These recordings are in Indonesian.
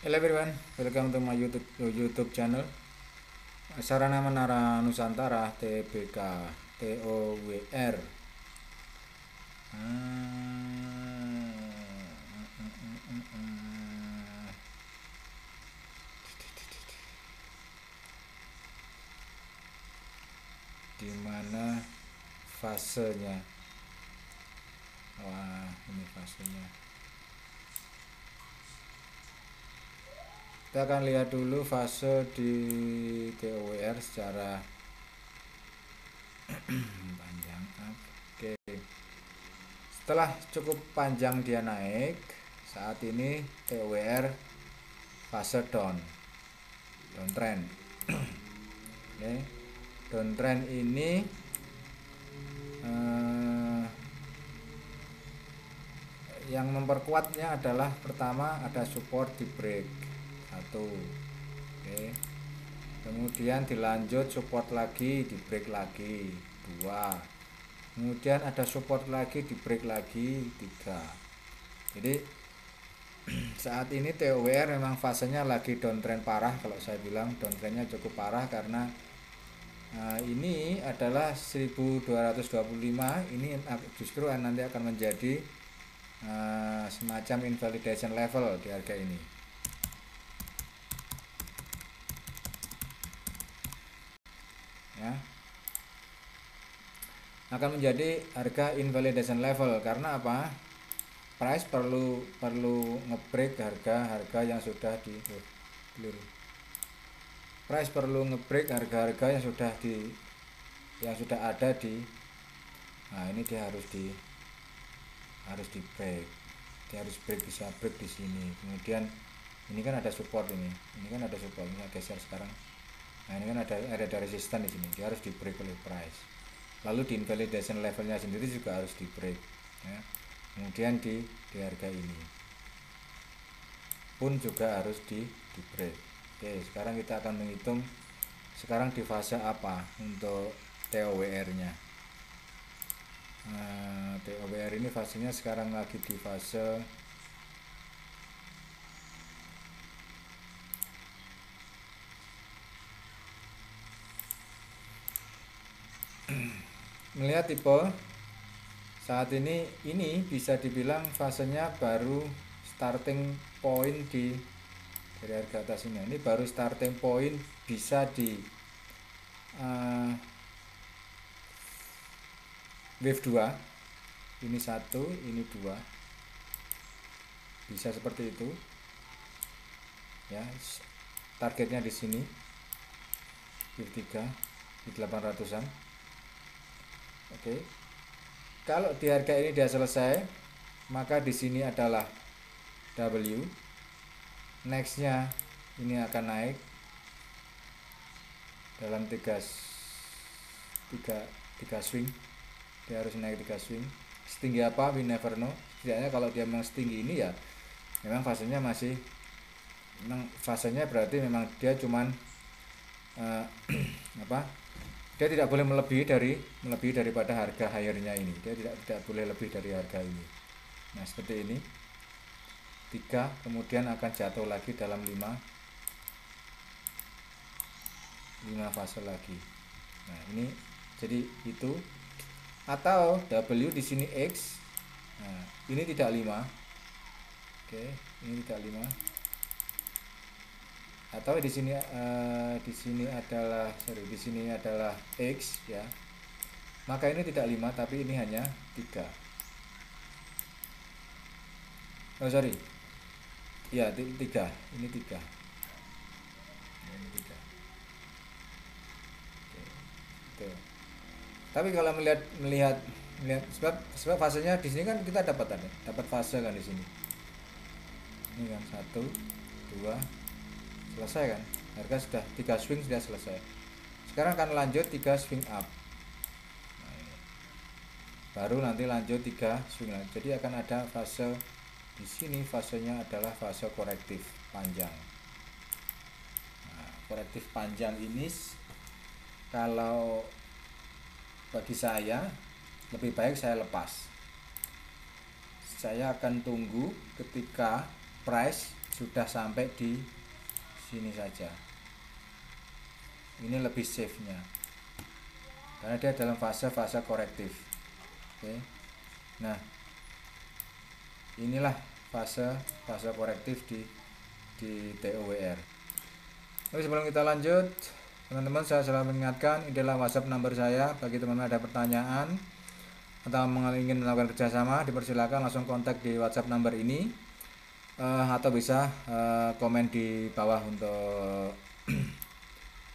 Hello everyone, welcome to my YouTube channel. Sarana Menara Nusantara TBK TOWR. Di mana fasenya? Wah, ini fasenya. Kita akan lihat dulu fase di TOWR secara panjang. Oke. Setelah cukup panjang dia naik, saat ini TOWR fase downtrend. Oke. Downtrend ini yang memperkuatnya adalah pertama ada support di break 1. Oke. Kemudian dilanjut support lagi di break lagi 2. Kemudian ada support lagi di break lagi 3. Jadi saat ini TOWR memang fasenya lagi downtrend parah. Kalau saya bilang downtrendnya cukup parah karena ini adalah 1225. Ini justru nanti akan menjadi semacam invalidation level di harga ini ya, akan menjadi harga invalidation level. Karena apa? Price perlu ngebreak harga yang sudah di price perlu ngebreak harga yang sudah ada di, nah ini dia harus di break, dia harus bisa break di sini. Kemudian ini kan ada support, ini kan ada support, ini geser sekarang. Nah ini kan ada resisten di sini, dia harus di break oleh price. Lalu di invalidation levelnya sendiri juga harus di break ya. Kemudian di harga ini pun juga harus di break. Oke, sekarang kita akan menghitung sekarang di fase apa untuk TOWR nya. TOWR ini fasenya sekarang lagi di fase melihat tipe saat ini bisa dibilang fasenya baru starting point dari harga atas ini baru starting point bisa di wave 2, ini 1, ini 2, bisa seperti itu ya. Targetnya di sini wave 3 di 800-an. Oke. Kalau di harga ini dia selesai, maka di sini adalah W. Nextnya ini akan naik dalam 3 swing. Dia harus naik 3 swing. Setinggi apa we never know. Setidaknya kalau dia memang setinggi ini ya memang fasenya berarti memang dia cuman dia tidak boleh melebihi daripada harga higher-nya ini. Dia tidak boleh lebih dari harga ini. Nah seperti ini 3, kemudian akan jatuh lagi dalam 5 fase lagi. Nah ini jadi itu, atau W di sini X. Nah ini tidak 5. Oke, ini tidak 5. Atau di sini adalah X ya. Maka ini tidak 5 tapi ini hanya 3. Oh sorry. Ya, 3. Ini 3. Ini 3. Oke. Tapi kalau melihat sebab fasenya di sini kan kita dapat fase kan di sini. Ini kan 1 2 selesai kan, harga sudah 3 swing sudah selesai. Sekarang akan lanjut 3 swing up. Nah, baru nanti lanjut 3 swing up. Jadi akan ada fase di sini, fasenya adalah fase korektif panjang. Nah, korektif panjang ini kalau bagi saya lebih baik saya lepas. Saya akan tunggu ketika price sudah sampai di sini saja. Ini lebih safe nya karena dia dalam fase korektif. Oke. Nah, inilah fase korektif di TOWR. Oke, sebelum kita lanjut, teman-teman, saya selalu mengingatkan, ini adalah WhatsApp number saya. Bagi teman-teman ada pertanyaan atau ingin melakukan kerjasama, dipersilakan langsung kontak di WhatsApp number ini, atau bisa komen di bawah untuk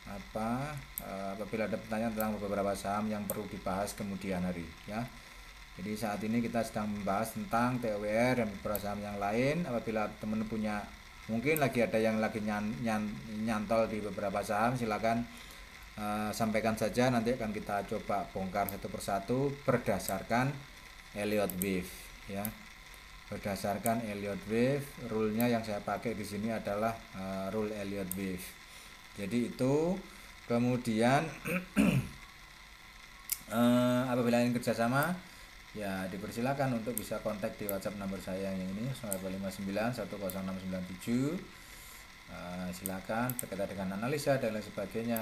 apabila ada pertanyaan tentang beberapa saham yang perlu dibahas kemudian hari, ya. Jadi saat ini kita sedang membahas tentang TOWR dan beberapa saham yang lain. Apabila teman punya, mungkin lagi ada yang lagi nyantol di beberapa saham, silakan sampaikan saja, nanti akan kita coba bongkar satu persatu berdasarkan Elliott Wave, ya. Berdasarkan Elliott Wave, rule-nya yang saya pakai di sini adalah rule Elliott Wave. Jadi itu, kemudian apabila ingin kerjasama, ya dipersilakan untuk bisa kontak di WhatsApp number saya yang ini 0859 10697. Silakan berkaitan dengan analisa dan lain sebagainya,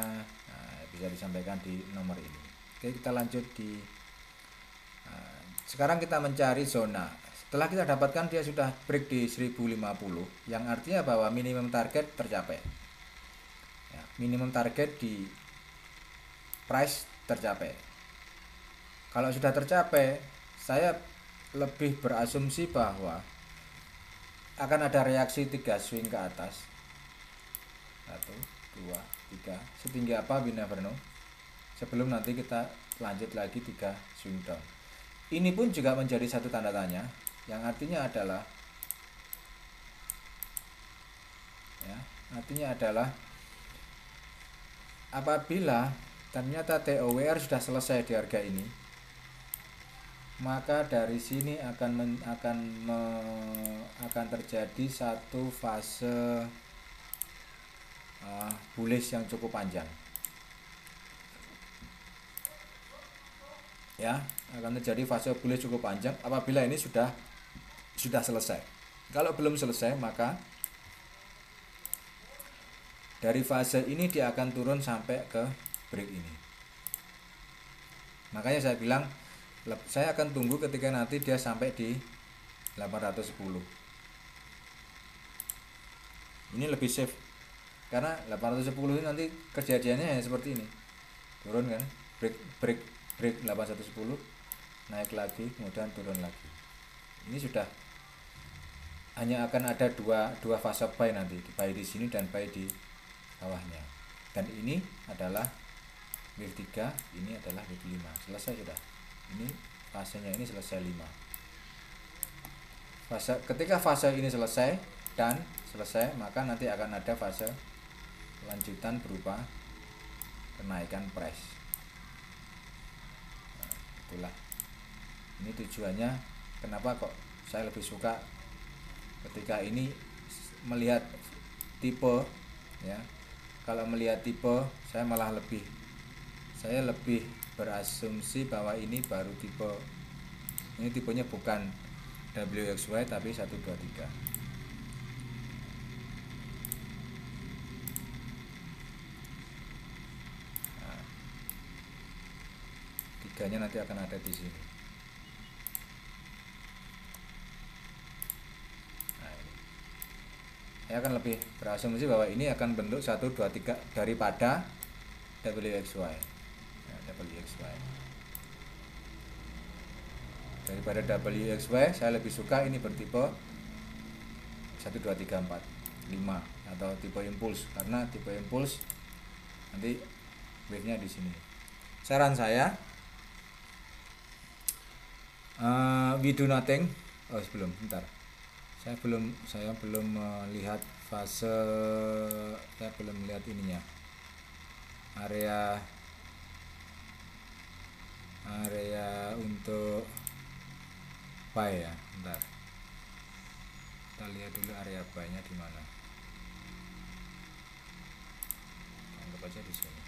bisa disampaikan di nomor ini. Oke, kita lanjut di sekarang kita mencari zona. Setelah kita dapatkan dia sudah break di 1050, yang artinya bahwa minimum target tercapai, ya, minimum target di price tercapai. Kalau sudah tercapai, saya lebih berasumsi bahwa akan ada reaksi 3 swing ke atas. 1, 2, 3. Setinggi apa we never know. Sebelum nanti kita lanjut lagi 3 swing down. Ini pun juga menjadi satu tanda tanya, yang artinya adalah apabila ternyata TOWR sudah selesai di harga ini, maka dari sini akan terjadi satu fase bullish yang cukup panjang, ya. Akan terjadi fase bullish cukup panjang apabila ini sudah selesai. Kalau belum selesai, maka dari fase ini dia akan turun sampai ke break ini. Makanya saya bilang, saya akan tunggu ketika nanti dia sampai di 810. Ini lebih safe karena 810 ini nanti kejadiannya seperti ini, turun kan, break 8110, naik lagi, kemudian turun lagi. Ini sudah hanya akan ada dua fase buy nanti, buy di sini dan buy di bawahnya. Dan ini adalah wave 3, ini adalah wave 5. Selesai sudah. Ini fasenya ini selesai 5. Ketika fase ini selesai, maka nanti akan ada fase lanjutan berupa kenaikan price. Nah, itulah. Ini tujuannya kenapa kok saya lebih suka ketika ini melihat tipe, ya. Kalau melihat tipe, saya lebih berasumsi bahwa ini baru tipe, ini tipenya bukan WXY tapi 123. Nah, tiganya nanti akan ada di sini. Saya akan lebih berasumsi bahwa ini akan bentuk 123 daripada WXY. WXY. Daripada WXY, saya lebih suka ini bertipe 1 2 3 4 5 atau tipe impuls, karena tipe impuls nanti wave-nya di sini. Saran saya, we do nothing. Bentar. Saya belum melihat fase, saya belum melihat ininya, area untuk buy ya. Bentar, kita lihat dulu area buy-nya di mana. Anggap aja di sini.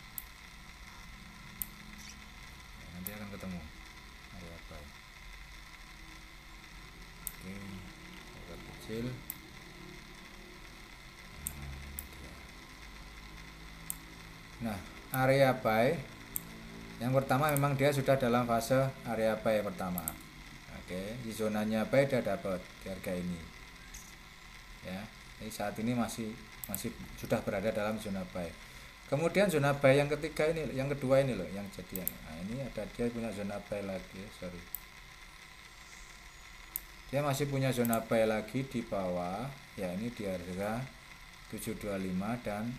Nanti akan ketemu area buy. Oke, agak kecil. Nah, area buy yang pertama memang dia sudah dalam fase area buy pertama. Oke, di zonanya buy dia dapat di harga ini. Ya, ini saat ini masih masih sudah berada dalam zona buy. Kemudian zona buy yang ketiga ini, yang kedua ini loh, yang jadian. Nah, ini ada dia punya zona buy lagi, sorry. Dia masih punya zona buy lagi di bawah, ya ini di harga 725 dan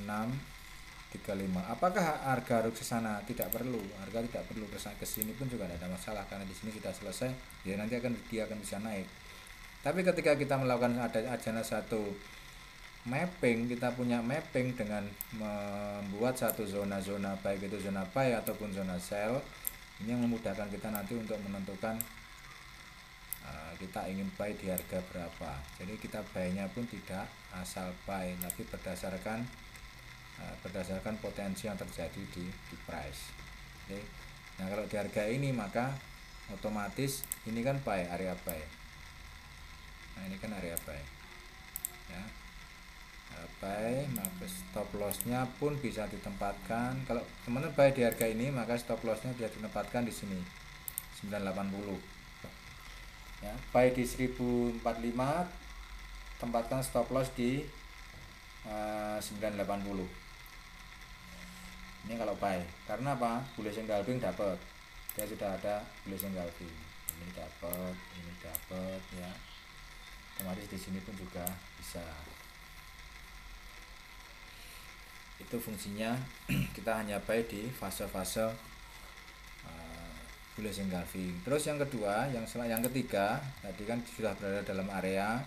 635. Apakah harga harus ke sana? Tidak perlu. Harga tidak perlu ke sini pun juga tidak ada masalah karena di sini sudah selesai. Ya nanti dia akan bisa naik. Tapi ketika kita melakukan ada satu mapping, kita punya mapping dengan membuat satu zona-zona baik itu zona buy ataupun zona sell, ini yang memudahkan kita nanti untuk menentukan kita ingin buy di harga berapa. Jadi kita buy-nya pun tidak asal buy, tapi berdasarkan potensi yang terjadi di price. Oke. Nah kalau di harga ini maka otomatis ini kan buy, area buy. Nah ini kan area buy ya, buy, maka stop lossnya pun bisa ditempatkan. Kalau teman-teman buy di harga ini maka stop lossnya bisa ditempatkan di sini 980 ya. Buy di 1045, tempatkan stop loss di 980. Ini kalau buy, karena apa? Bullish engulfing dapat, dia sudah ada bullish engulfing, ini dapat ya. Otomatis di sini pun juga bisa. Itu fungsinya kita hanya buy di fase-fase bullish engulfing. Terus yang kedua, yang ketiga tadi kan sudah berada dalam area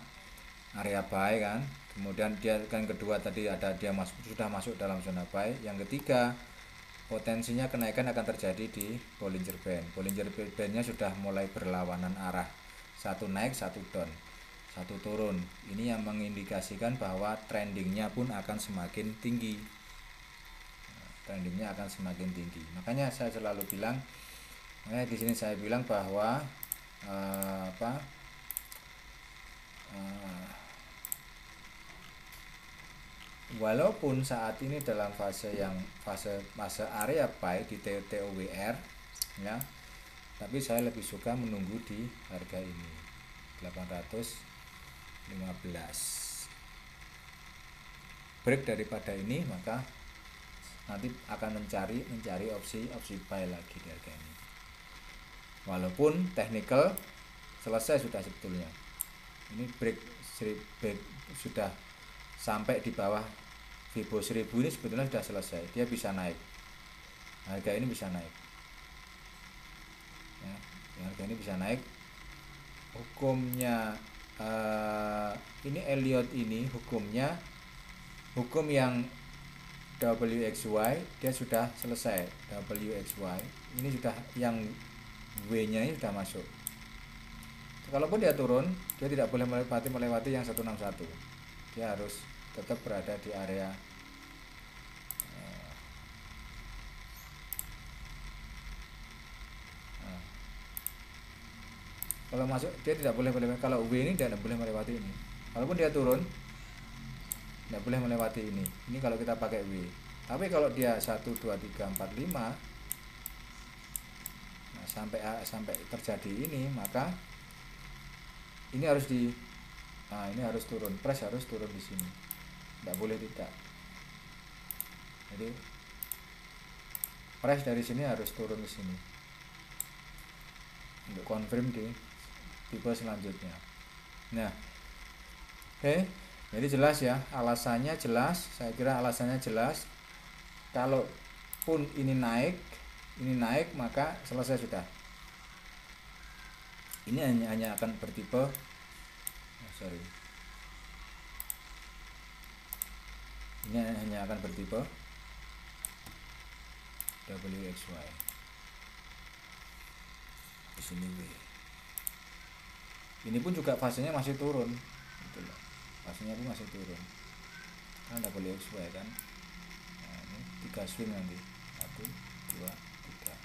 buy kan. Kemudian dia kan kedua tadi ada dia sudah masuk dalam zona buy. Yang ketiga, potensinya kenaikan akan terjadi di Bollinger Band. Bollinger Band-nya sudah mulai berlawanan arah. Satu naik, satu down, satu turun. Ini yang mengindikasikan bahwa trendingnya pun akan semakin tinggi. Trendingnya akan semakin tinggi. Makanya saya selalu bilang, di sini saya bilang bahwa walaupun saat ini dalam fase area buy di TOWR ya, tapi saya lebih suka menunggu di harga ini 815. Break daripada ini maka nanti akan mencari opsi buy lagi di harga ini. Walaupun technical selesai sudah sebetulnya. Ini break sudah sampai di bawah Fibo 1000 ini sebetulnya sudah selesai. Dia bisa naik. Harga ini bisa naik. Ya, harga ini bisa naik. Hukumnya ini Elliott ini hukumnya hukum yang WXY dia sudah selesai. WXY ini sudah yang W-nya ini sudah masuk. Kalaupun dia turun, dia tidak boleh melewati yang 161. Dia harus tetap berada di area kalau masuk dia tidak boleh melewati. Kalau W ini dia tidak boleh melewati ini. Kalaupun dia turun, tidak boleh melewati ini. Ini kalau kita pakai W. Tapi kalau dia 1 2 3 4 5 sampai terjadi ini, maka ini harus ini harus turun, price harus turun di sini, tidak boleh tidak. Jadi price dari sini harus turun ke sini untuk confirm di tipe selanjutnya. Nah, jadi jelas ya, alasannya jelas. Saya kira alasannya jelas. Kalau pun ini naik maka selesai sudah. Ini hanya akan bertipe ini hanya akan bertipe WXY. Di sini W. Ini pun juga fasenya masih turun, gitu loh. Fasenya pun masih turun. Kan WXY kan. Nah, ini 3 swing nanti. 1 2 3.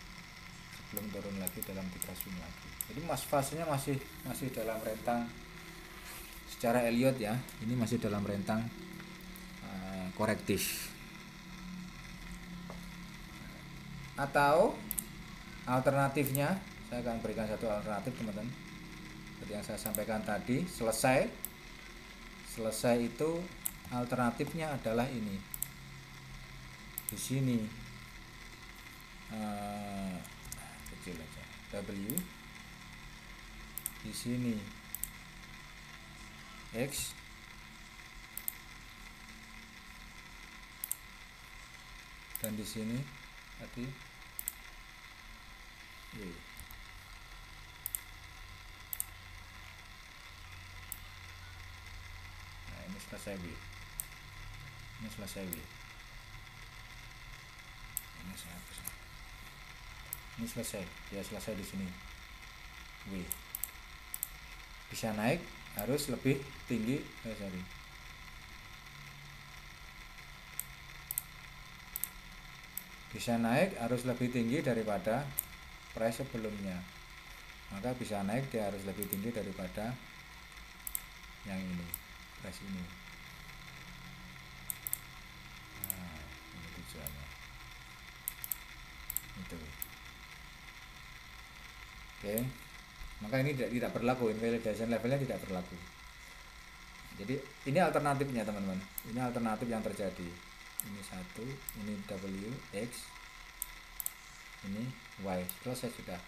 Sebelum turun lagi dalam 3 swing lagi. Jadi fasenya masih dalam rentang secara Elliott ya. Ini masih dalam rentang korektif. Atau alternatifnya, saya akan berikan satu alternatif teman-teman, seperti yang saya sampaikan tadi. Selesai itu alternatifnya adalah ini di sini, kecil aja, W di sini, X dan di sini tadi Y. Nah, ini selesai W. Ini selesai W. Ini saya hapus. Ini selesai, dia selesai di sini. W. Bisa naik, harus lebih tinggi, bisa naik harus lebih tinggi daripada price sebelumnya. Maka bisa naik dia harus lebih tinggi daripada yang ini, price ini. Nah, ini tujuannya itu. Oke, maka ini tidak berlaku, invalidation levelnya tidak berlaku. Jadi ini alternatifnya teman-teman, ini alternatif yang terjadi. Ini 1, ini W, X, ini Y. Selesai sudah.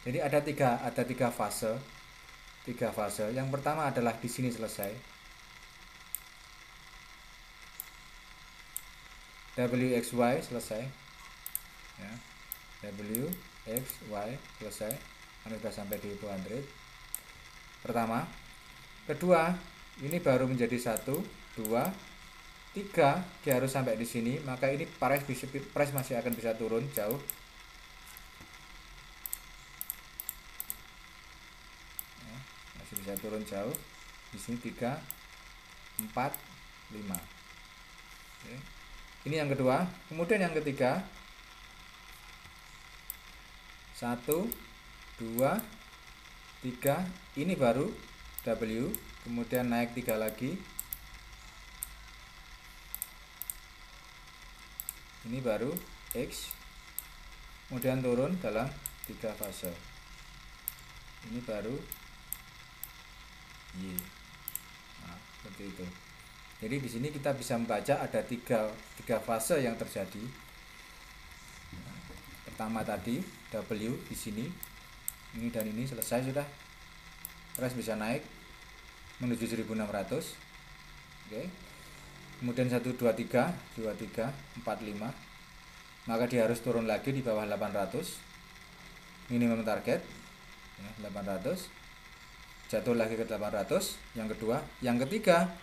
Jadi ada tiga fase. Yang pertama adalah di sini selesai. WXY selesai. Ya. WXY selesai. Ini sudah sampai di 200. Pertama. Kedua, ini baru menjadi 1, 2, 3, dia harus sampai di sini, maka ini price masih akan bisa turun jauh. Ya, masih bisa turun jauh. Di sini 3, 4, 5. Oke. Ini yang kedua. Kemudian yang ketiga, 1, 2, 3, ini baru W, kemudian naik 3 lagi. Ini baru X, kemudian turun dalam 3 fase. Ini baru Y. Nah, seperti itu. Jadi di sini kita bisa membaca ada tiga fase yang terjadi. Pertama tadi W di sini, ini dan ini selesai sudah. Price bisa naik menuju 1600. Oke. Kemudian 1, 2, 3, 4, 5. Maka dia harus turun lagi di bawah 800. Minimum target ya, 800. Jatuh lagi ke 800. Yang kedua, yang ketiga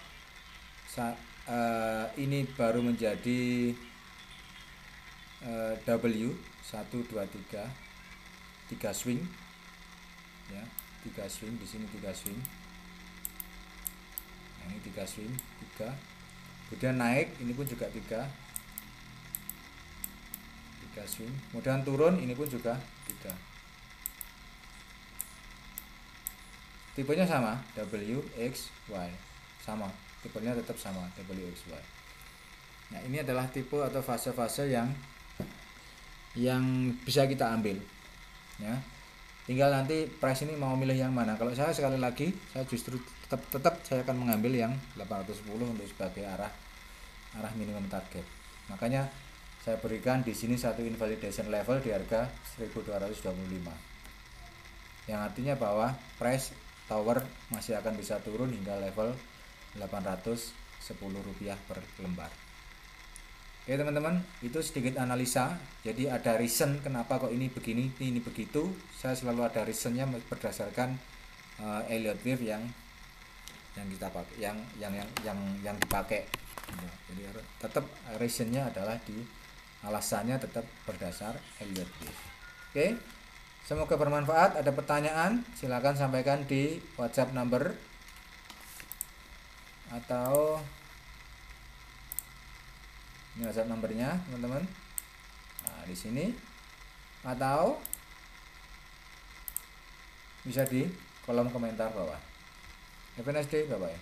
ini baru menjadi W 1, 2, 3, 3 swing ya, 3 swing di sini, 3 swing. Nah, ini 3 swing, 3. Kemudian naik, ini pun juga 3 swing. Kemudian turun, ini pun juga 3. Tipenya sama, W, X, Y. Sama, tipenya tetap sama, W, X, Y. Nah, ini adalah tipe atau fase-fase yang bisa kita ambil ya. Tinggal nanti price ini mau milih yang mana. Kalau saya sekali lagi, saya justru tetap saya akan mengambil yang 810 untuk sebagai arah minimum target. Makanya saya berikan di sini satu invalidation level di harga 1225. Yang artinya bahwa price tower masih akan bisa turun hingga level Rp810 per lembar. Oke teman-teman, itu sedikit analisa. Jadi ada reason kenapa kok ini begini, ini begitu. Saya selalu ada reasonnya berdasarkan Elliott wave yang kita pakai, yang dipakai. Jadi tetap reasonnya adalah alasannya tetap berdasar Elliott wave. Oke, semoga bermanfaat. Ada pertanyaan silakan sampaikan di WhatsApp number atau ini WhatsApp nomornya teman-teman. Nah, di sini atau bisa di kolom komentar bawah. Have a nice day, bye bye.